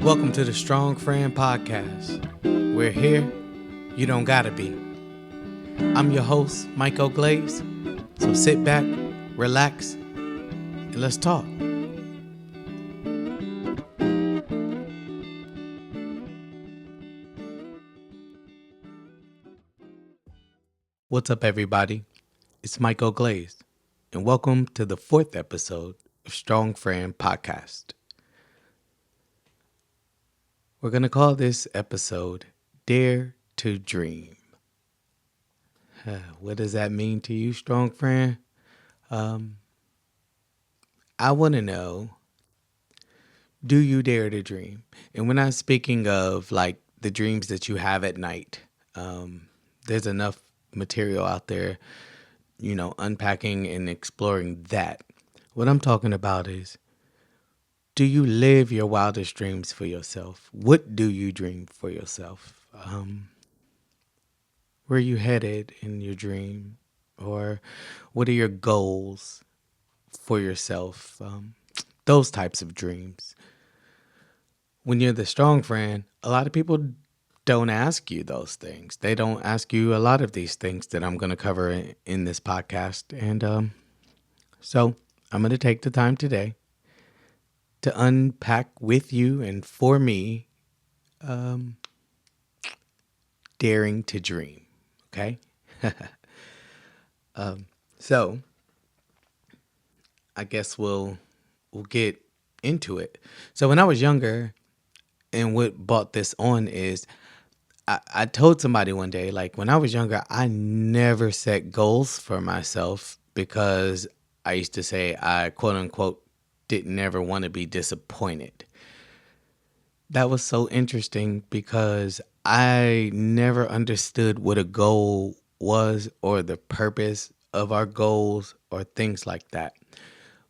Welcome to the Strong Friend Podcast. We're here, you don't gotta be. I'm your host, Myko Glaze. So sit back, relax, and let's talk. What's up, everybody? It's Myko Glaze, and welcome to the 4th episode of Strong Friend Podcast. We're going to call this episode Dare to Dream. What does that mean to you, strong friend? I want to know, do you dare to dream? And we're not speaking of like the dreams that you have at night. There's enough material out there, unpacking and exploring that. What I'm talking about is, do you live your wildest dreams for yourself? What do you dream for yourself? Where are you headed in your dream? Or what are your goals for yourself? Those types of dreams. When you're the strong friend, a lot of people don't ask you those things. They don't ask you a lot of these things that I'm going to cover in this podcast. And so I'm going to take the time today to unpack with you and for me, daring to dream. Okay? So I guess we'll get into it. So when I was younger, and what brought this on is I told somebody one day, like when I was younger, I never set goals for myself because I used to say I quote unquote didn't ever want to be disappointed. That was so interesting because I never understood what a goal was or the purpose of our goals or things like that.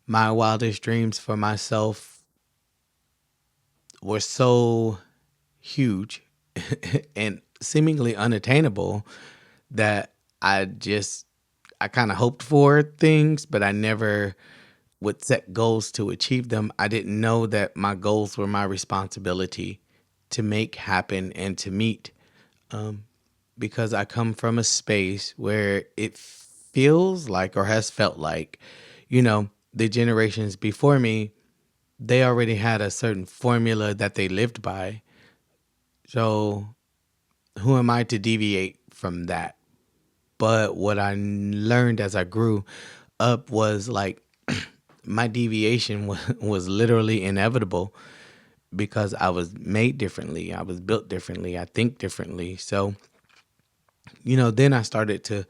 My wildest dreams for myself were so huge and seemingly unattainable that I kind of hoped for things, but I never would set goals to achieve them. I didn't know that my goals were my responsibility to make happen and to meet, because I come from a space where it feels like or has felt like, the generations before me, they already had a certain formula that they lived by. So who am I to deviate from that? But what I learned as I grew up was like my deviation was literally inevitable because I was made differently. I was built differently. I think differently. So, then I started to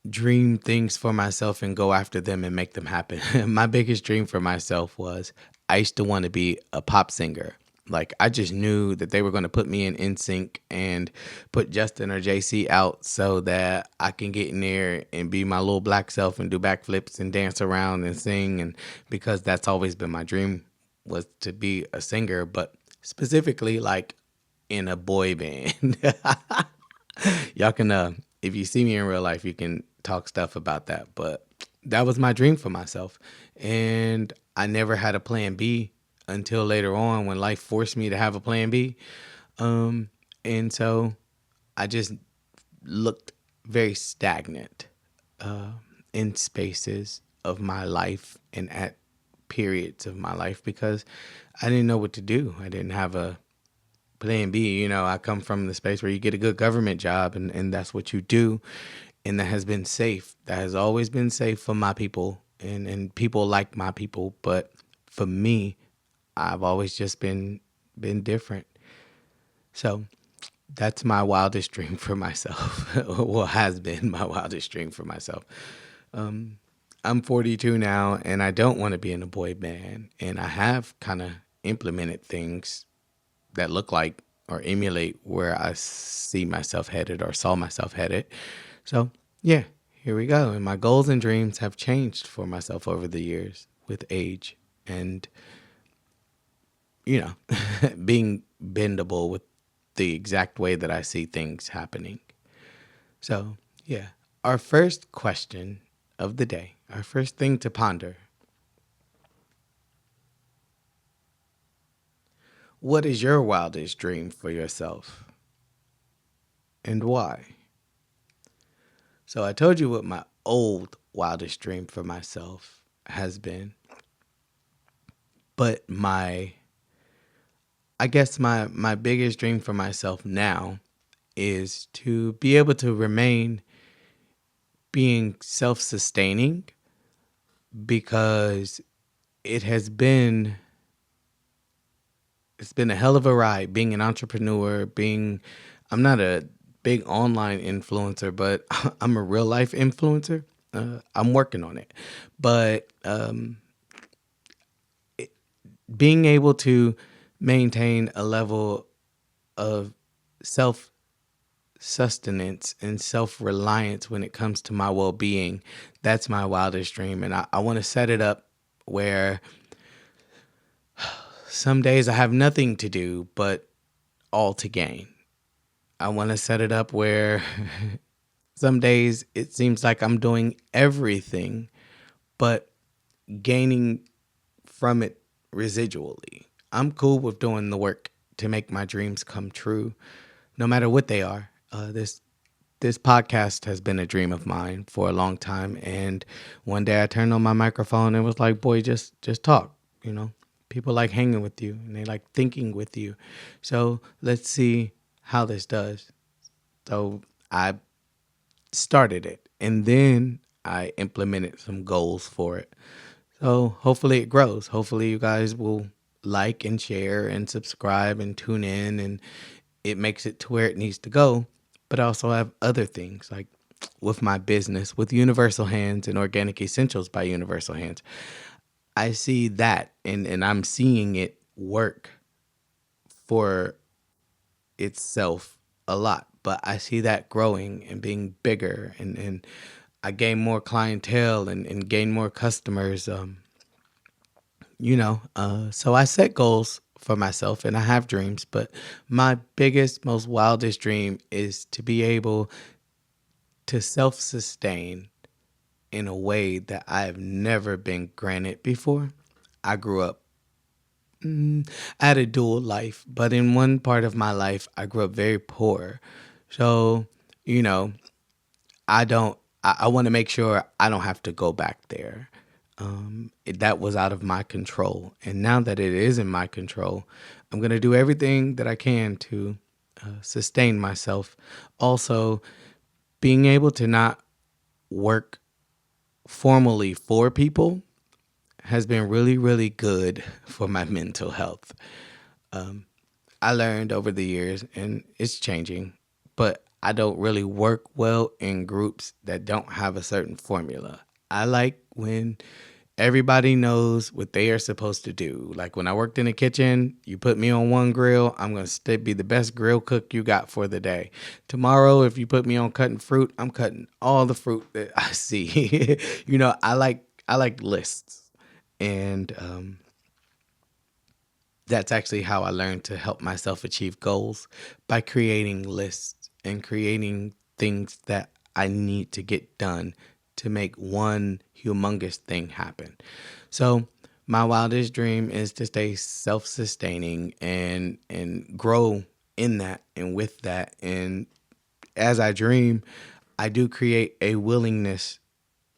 dream things for myself and go after them and make them happen. My biggest dream for myself was I used to want to be a pop singer. Like I just knew that they were going to put me in NSYNC and put Justin or JC out so that I can get in there and be my little black self and do backflips and dance around and sing. And because that's always been my dream, was to be a singer, but specifically like in a boy band. Y'all can, if you see me in real life, you can talk stuff about that. But that was my dream for myself. And I never had a plan B until later on when life forced me to have a plan B. And so I just looked very stagnant in spaces of my life and at periods of my life because I didn't know what to do. I didn't have a plan B. I come from the space where you get a good government job and that's what you do. And that has been safe. That has always been safe for my people and people like my people. But for me, I've always just been different. So that's my wildest dream for myself. Well, has been my wildest dream for myself. I'm 42 now and I don't want to be in a boy band. And I have kind of implemented things that look like or emulate where I see myself headed or saw myself headed. So yeah, here we go. And my goals and dreams have changed for myself over the years with age and, being bendable with the exact way that I see things happening. So yeah, our first question of the day, our first thing to ponder. What is your wildest dream for yourself and why? So I told you what my old wildest dream for myself has been, but I guess my biggest dream for myself now is to be able to remain being self-sustaining because it has been it's been a hell of a ride being an entrepreneur, being I'm not a big online influencer, but I'm a real life influencer. I'm working on it. But being able to maintain a level of self sustenance and self reliance when it comes to my well being, that's my wildest dream. And I want to set it up where some days I have nothing to do but all to gain. I want to set it up where some days it seems like I'm doing everything but gaining from it residually. I'm cool with doing the work to make my dreams come true, no matter what they are. This podcast has been a dream of mine for a long time, and one day I turned on my microphone and was like, "Boy, just talk." You know, people like hanging with you and they like thinking with you. So let's see how this does. So I started it, and then I implemented some goals for it. So hopefully it grows. Hopefully you guys will like and share and subscribe and tune in, and it makes it to where it needs to go. But I also have other things like with my business, with Universal Hands and Organic Essentials by Universal Hands. I see that and I'm seeing it work for itself a lot. But I see that growing and being bigger, and I gain more clientele and gain more customers. So I set goals for myself and I have dreams, but my biggest, most wildest dream is to be able to self sustain in a way that I have never been granted before. I grew up, I had a dual life, but in one part of my life, I grew up very poor. So, you know, I want to make sure I don't have to go back there. That was out of my control. And now that it is in my control, I'm going to do everything that I can to sustain myself. Also, being able to not work formally for people has been really, really good for my mental health. I learned over the years, and it's changing, but I don't really work well in groups that don't have a certain formula. I like when everybody knows what they are supposed to do. Like when I worked in the kitchen, you put me on one grill, I'm going to be the best grill cook you got for the day. Tomorrow, if you put me on cutting fruit, I'm cutting all the fruit that I see. I like lists. And that's actually how I learned to help myself achieve goals, by creating lists and creating things that I need to get done to make one humongous thing happen. So my wildest dream is to stay self-sustaining and grow in that and with that. And as I dream, I do create a willingness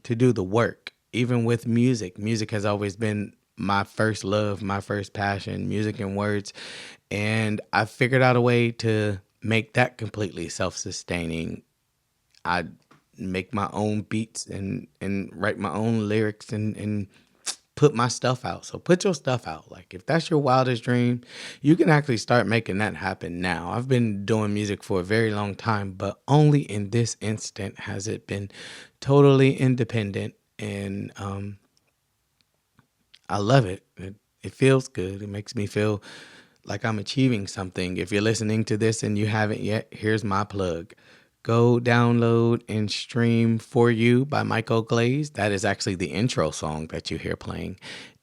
to do the work. Even with music, music has always been my first love, my first passion, music and words. And I figured out a way to make that completely self-sustaining. I make my own beats and write my own lyrics and put my stuff out. So put your stuff out. Like if that's your wildest dream, you can actually start making that happen now. I've been doing music for a very long time, but only in this instant has it been totally independent, and I love it. It feels good. It makes me feel like I'm achieving something. If you're listening to this and you haven't yet, here's my plug. Go download and stream For You by Myko Glaze. That is actually the intro song that you hear playing.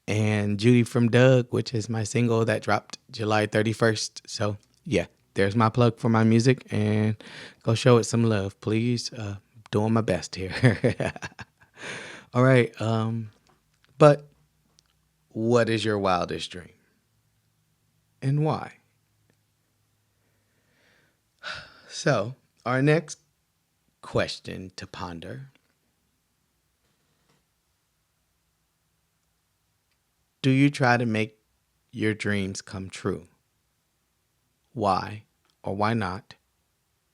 And Judy from Doug, which is my single that dropped July 31st. So, yeah, there's my plug for my music. And go show it some love, please. Doing my best here. All right. But what is your wildest dream? and why? So, our next question to ponder: do you try to make your dreams come true? Why or why not?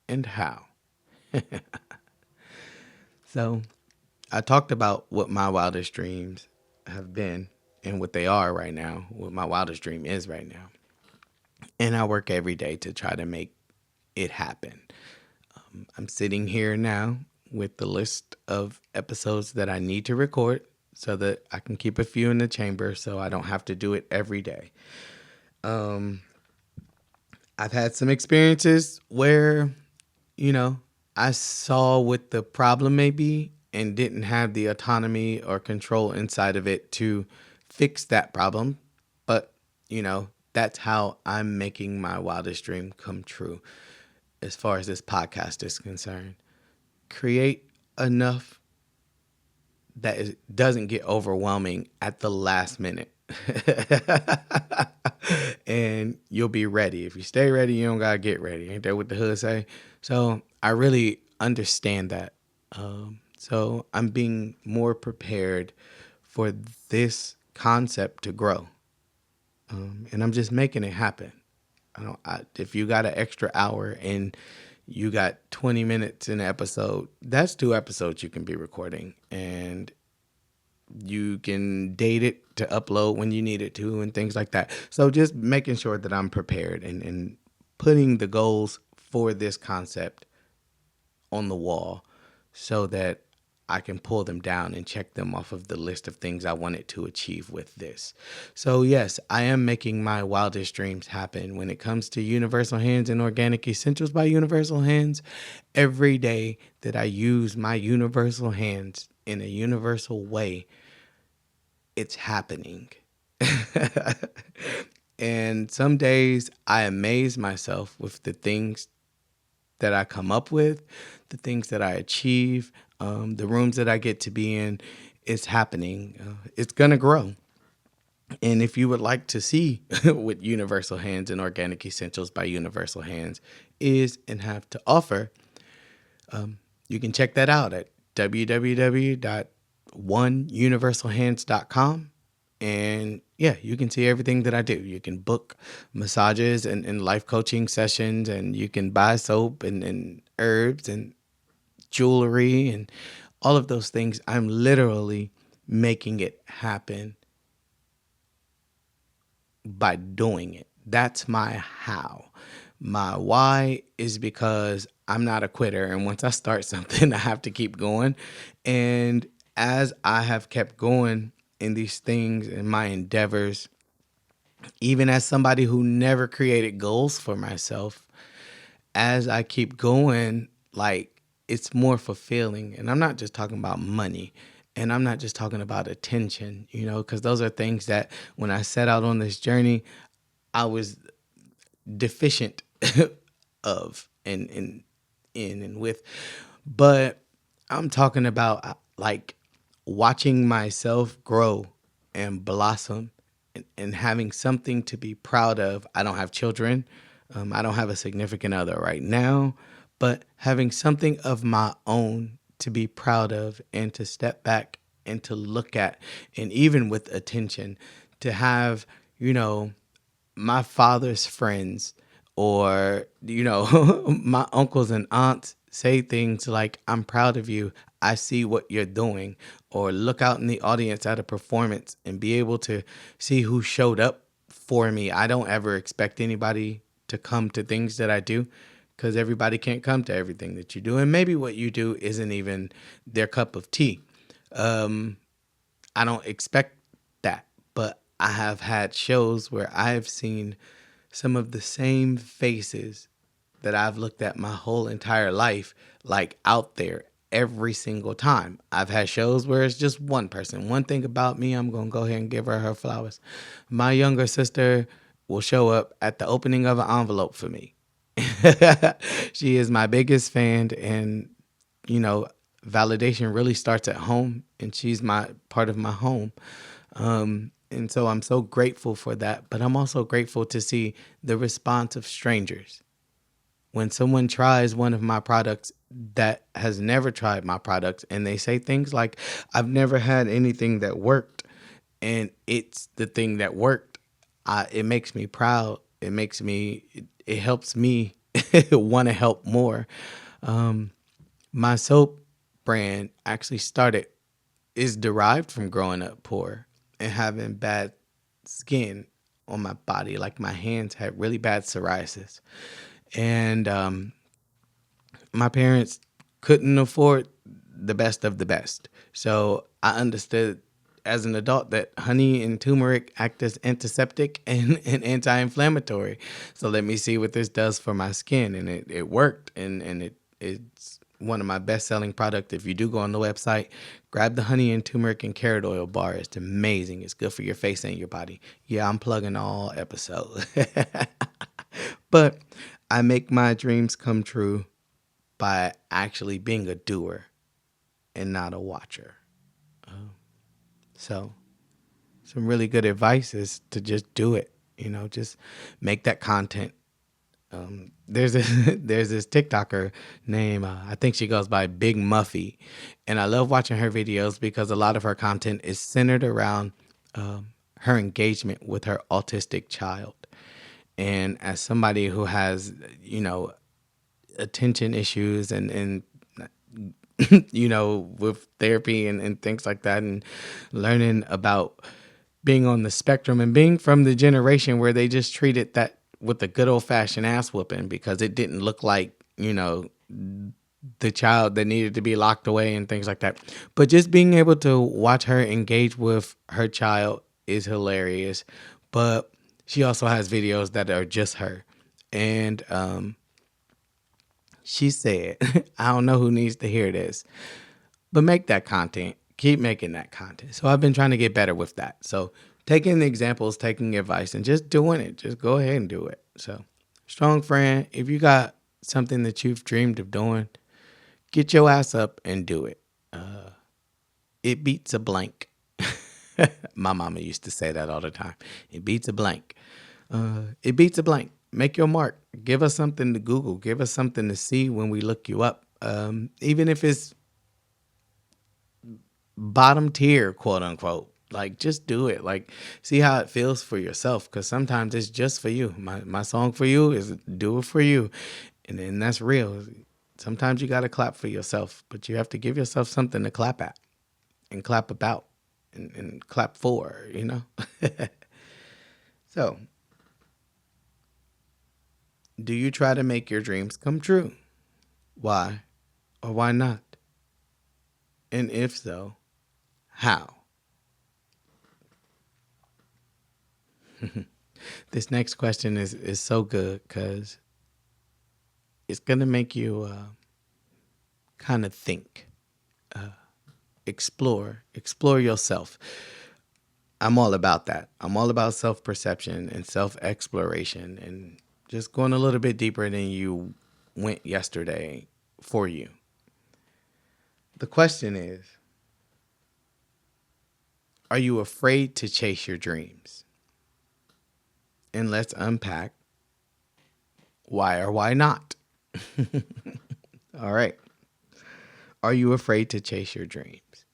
And how? So, I talked about what my wildest dreams have been and what they are right now, what my wildest dream is right now. And I work every day to try to make it happen. I'm sitting here now with the list of episodes that I need to record so that I can keep a few in the chamber so I don't have to do it every day. I've had some experiences where, you know, I saw what the problem may be and didn't have the autonomy or control inside of it to fix that problem. But, that's how I'm making my wildest dream come true as far as this podcast is concerned. Create enough that it doesn't get overwhelming at the last minute. And you'll be ready. If you stay ready, you don't gotta get ready. Ain't that what the hood say? So I really understand that. So I'm being more prepared for this concept to grow, and I'm just making it happen. If you got an extra hour and you got 20 minutes in an episode, that's 2 episodes you can be recording, and you can date it to upload when you need it to and things like that. So just making sure that I'm prepared and putting the goals for this concept on the wall so that I can pull them down and check them off of the list of things I wanted to achieve with this. So yes, I am making my wildest dreams happen when it comes to Universal Hands and Organic Essentials by Universal Hands. Every day that I use my Universal Hands in a universal way, it's happening. And some days I amaze myself with the things that I come up with, the things that I achieve, the rooms that I get to be in. It's happening. It's going to grow. And if you would like to see what Universal Hands and Organic Essentials by Universal Hands is and have to offer, you can check that out at www.oneuniversalhands.com. And yeah, you can see everything that I do. You can book massages and life coaching sessions, and you can buy soap and herbs and jewelry and all of those things. I'm literally making it happen by doing it. That's my how. My why is because I'm not a quitter. And once I start something, I have to keep going. And as I have kept going in these things and my endeavors, even as somebody who never created goals for myself, as I keep going, like, it's more fulfilling. And I'm not just talking about money, and I'm not just talking about attention, because those are things that when I set out on this journey, I was deficient of and in and with. But I'm talking about like watching myself grow and blossom and having something to be proud of. I don't have children. I don't have a significant other right now, but having something of my own to be proud of and to step back and to look at, and even with attention, to have, my father's friends or, my uncles and aunts say things like, I'm proud of you. I see what you're doing. Or look out in the audience at a performance and be able to see who showed up for me. I don't ever expect anybody to come to things that I do because everybody can't come to everything that you do. And maybe what you do isn't even their cup of tea. I don't expect that, but I have had shows where I've seen some of the same faces that I've looked at my whole entire life, like out there every single time. I've had shows where it's just one person. One thing about me, I'm going to go ahead and give her flowers. My younger sister will show up at the opening of an envelope for me. She is my biggest fan, and, validation really starts at home, and she's my part of my home. And so I'm so grateful for that. But I'm also grateful to see the response of strangers. When someone tries one of my products that has never tried my products and they say things like, I've never had anything that worked, and it's the thing that worked, it makes me proud. It helps me want to help more. My soap brand actually is derived from growing up poor and having bad skin on my body. Like my hands had really bad psoriasis. And my parents couldn't afford the best of the best. So I understood as an adult that honey and turmeric act as antiseptic and anti-inflammatory. So let me see what this does for my skin. And it worked. And it's one of my best-selling products. If you do go on the website, grab the honey and turmeric and carrot oil bar. It's amazing. It's good for your face and your body. Yeah, I'm plugging all episodes. But I make my dreams come true by actually being a doer and not a watcher. So some really good advice is to just do it. Just make that content. There's a, there's this TikToker named I think she goes by Big Muffy, and I love watching her videos because a lot of her content is centered around her engagement with her autistic child. And as somebody who has attention issues and with therapy and things like that, and learning about being on the spectrum and being from the generation where they just treated that with a good old fashioned ass whooping because it didn't look like, the child that needed to be locked away and things like that. But just being able to watch her engage with her child is hilarious. But she also has videos that are just her. And she said, I don't know who needs to hear this, but make that content. Keep making that content. So I've been trying to get better with that. So taking examples, taking advice, and just doing it. Just go ahead and do it. So, strong friend, if you got something that you've dreamed of doing, get your ass up and do it. It beats a blank. My mama used to say that all the time. It beats a blank. It beats a blank. Make your mark. Give us something to Google. Give us something to see when we look you up. Even if it's bottom tier, quote unquote. Like, just do it. Like, see how it feels for yourself. Because sometimes it's just for you. My song for you is do it for you. And then that's real. Sometimes you got to clap for yourself. But you have to give yourself something to clap at and clap about and clap for, So, do you try to make your dreams come true? Why or why not? And if so, how? This next question is so good because it's going to make you kind of think, explore yourself. I'm all about that. I'm all about self-perception and self-exploration and just going a little bit deeper than you went yesterday for you. The question is, are you afraid to chase your dreams? And let's unpack why or why not. All right. Are you afraid to chase your dreams?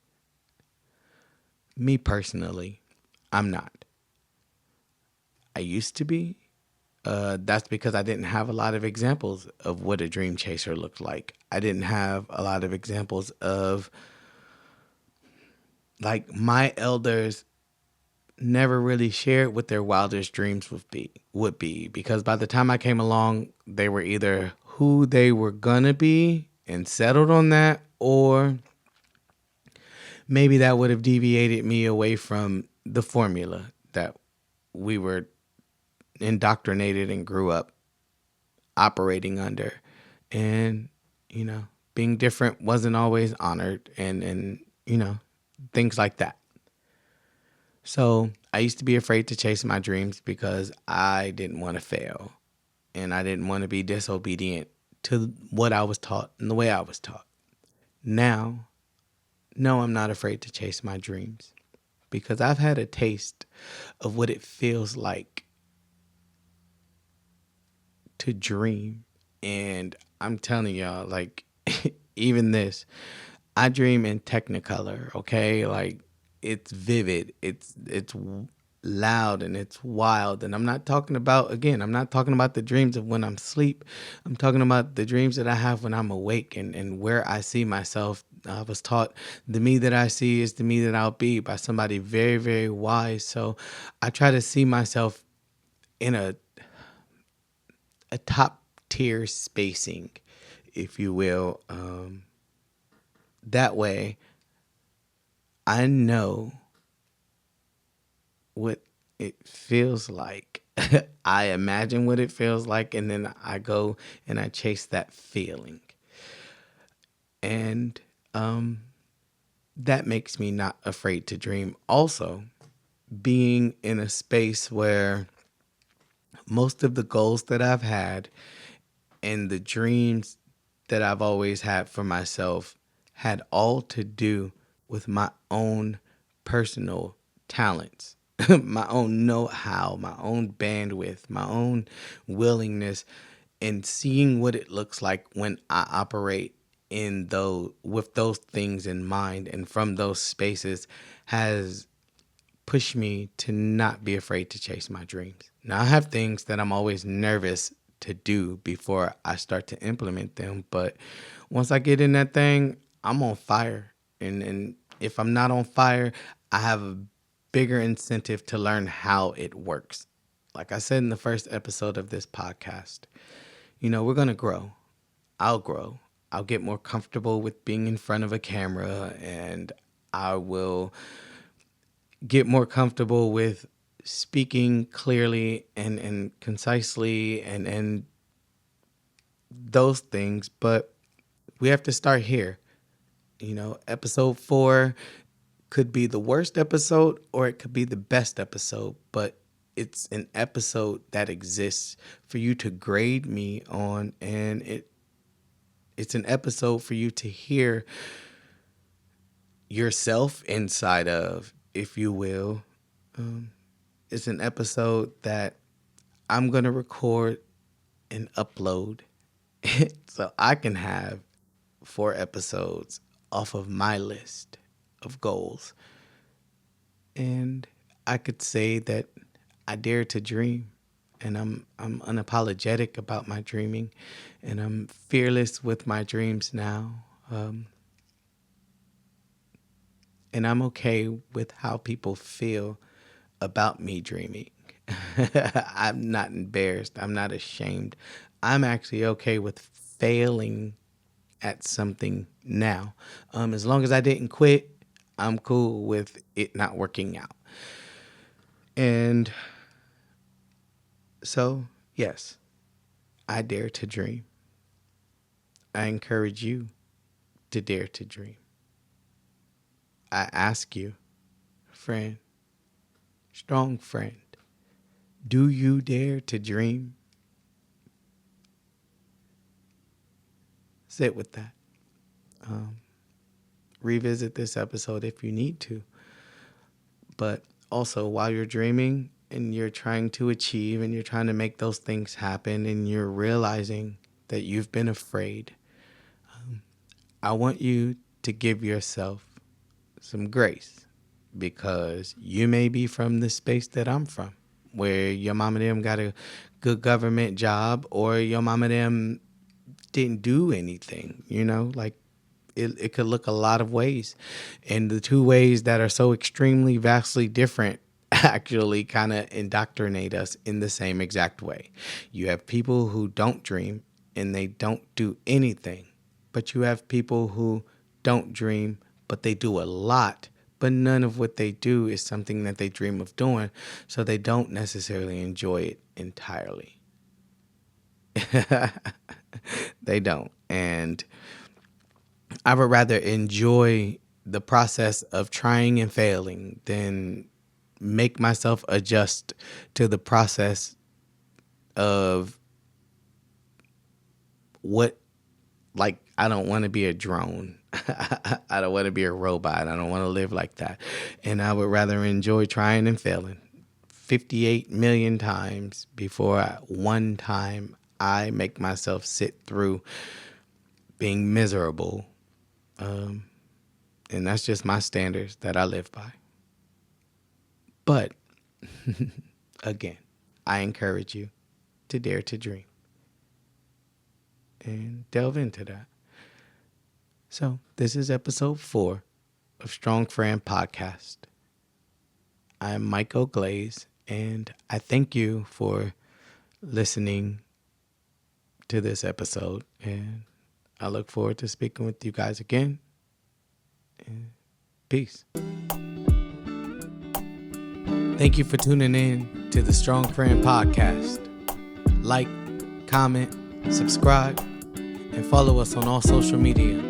Me personally, I'm not. I used to be. That's because I didn't have a lot of examples of what a dream chaser looked like. I didn't have a lot of examples of, like, my elders never really shared what their wildest dreams would be because by the time I came along, they were either who they were gonna be and settled on that, or maybe that would have deviated me away from the formula that we were indoctrinated and grew up operating under. And, being different wasn't always honored and things like that. So I used to be afraid to chase my dreams because I didn't want to fail and I didn't want to be disobedient to what I was taught and the way I was taught. Now, no, I'm not afraid to chase my dreams because I've had a taste of what it feels like to dream. And I'm telling y'all, like, even this, I dream in Technicolor, okay? Like, it's vivid, it's loud, and it's wild. And I'm not talking about, again, I'm not talking about the dreams of when I'm asleep. I'm talking about the dreams that I have when I'm awake, and where I see myself. I was taught the me that I see is the me that I'll be by somebody very, very wise. So I try to see myself in a top tier spacing, if you will. That way, I know what it feels like. I imagine what it feels like, and then I go and I chase that feeling. And that makes me not afraid to dream. Also, being in a space where most of the goals that I've had and the dreams that I've always had for myself had all to do with my own personal talents, my own know how, my own bandwidth, my own willingness, and seeing what it looks like when I operate in those with those things in mind and from those spaces has push me to not be afraid to chase my dreams. Now, I have things that I'm always nervous to do before I start to implement them, but once I get in that thing, I'm on fire. And if I'm not on fire, I have a bigger incentive to learn how it works. Like I said in the first episode of this podcast, we're going to grow. I'll grow. I'll get more comfortable with being in front of a camera, and I will get more comfortable with speaking clearly and concisely and those things. But we have to start here. Episode 4 could be the worst episode or it could be the best episode, but it's an episode that exists for you to grade me on, and it's an episode for you to hear yourself inside of, if you will. It's an episode that I'm going to record and upload so I can have 4 episodes off of my list of goals. And I could say that I dare to dream, and I'm unapologetic about my dreaming, and I'm fearless with my dreams now. And I'm okay with how people feel about me dreaming. I'm not embarrassed. I'm not ashamed. I'm actually okay with failing at something now. As long as I didn't quit, I'm cool with it not working out. And so, yes, I dare to dream. I encourage you to dare to dream. I ask you, friend, strong friend, do you dare to dream? Sit with that. Revisit this episode if you need to. But also, while you're dreaming and you're trying to achieve and you're trying to make those things happen and you're realizing that you've been afraid, I want you to give yourself some grace, because you may be from the space that I'm from, where your mama them got a good government job, or your mama them didn't do anything, like it could look a lot of ways. And the two ways that are so extremely vastly different actually kind of indoctrinate us in the same exact way. You have people who don't dream and they don't do anything, but you have people who don't dream, but they do a lot, but none of what they do is something that they dream of doing, so they don't necessarily enjoy it entirely. They don't. And I would rather enjoy the process of trying and failing than make myself adjust to the process of what, like, I don't want to be a drone. I don't want to be a robot. I don't want to live like that. And I would rather enjoy trying and failing 58 million times before one time I make myself sit through being miserable. And that's just my standards that I live by. But again, I encourage you to dare to dream and delve into that. So this is episode 4 of Strong Friend Podcast. I'm Myko Glaze, and I thank you for listening to this episode. And I look forward to speaking with you guys again. And peace. Thank you for tuning in to the Strong Friend Podcast. Like, comment, subscribe, and follow us on all social media